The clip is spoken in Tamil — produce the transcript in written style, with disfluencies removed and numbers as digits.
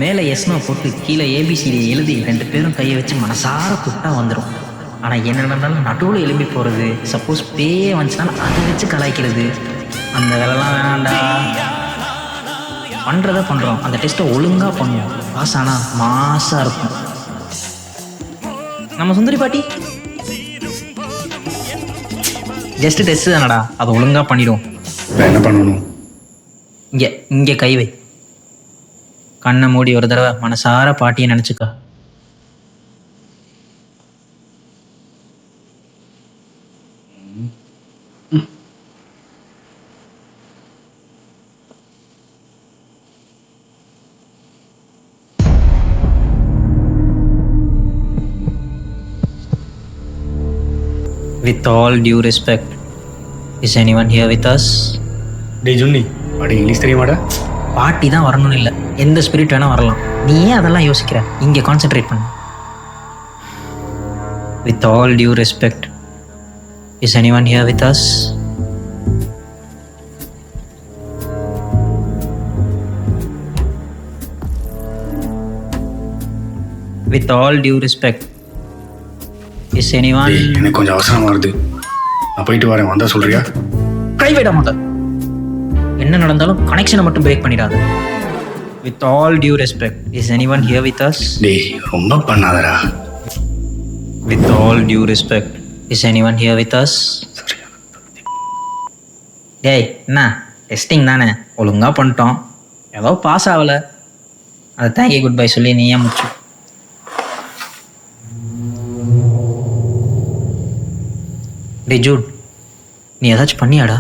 மேலே எஸ்னோ போட்டு கீழே ஏபிசிடி எழுதி 2 பேரும் கையை வச்சு மனசார கூப்பிட்டா வந்துடும். ஆனால் என்ன நடந்தாலும் நடுவில் எழுப்பி போகிறது, சப்போஸ் பேயே வந்துச்சுன்னா அதை வச்சு கலாய்க்கிறது, அந்த வேலைலாம் வேணாண்டா. பண்ணுறத பண்ணுறோம், அந்த டெஸ்ட்டை ஒழுங்காக பண்ணுவோம். பாஸ் ஆனால் மாசாக இருக்கும். நம்ம சுந்தரி பாட்டி ஜஸ்ட் டெஸ்ட் தானடா, அதை ஒழுங்காக பண்ணிடும். என்ன பண்ணணும்? இங்கே இங்கே கை வை, கண்ணை மூடி ஒரு தடவை மனசார பாட்டியை நினச்சிக்கா. With all due respect, is anyone here with us? டேய் ஜுன்னி, அடி இங்கிலீஷ் தெரியுமாடா? பாட்டி தான் வரணும்னு இல்லை, எந்த ஸ்பிரிட் வேணால் வரலாம். நீ ஏன் அதெல்லாம் யோசிக்கிற? இங்கே கான்சென்ட்ரேட் பண்ணு. With all due respect, is anyone here with us? With all due respect, is anyone... டேய், எனக்கு கொஞ்சம் அவசரமா வருது, நான் போயிட்டு வரேன், வந்தா சொல்றியா? கைவிட மாட்டேன். என்ன நடந்தாலும் கனெக்ஷனை மட்டும் பிரேக் பண்ணிடாத. With all due respect, is anyone here with us? டேய் ரொம்ப பண்ணாதடா. With all due respect, is anyone here with us? டேய் என்ன டெஸ்டிங் தானே, ஒழுங்காக பண்ணிட்டோம், ஏதோ பாஸ் ஆகலை, அதை தேங்க்யூ குட் பை சொல்லி நீ ஏன் முடிச்சு. டேய் ஜூட், நீ ஏதாச்சும் பண்ணியாடா?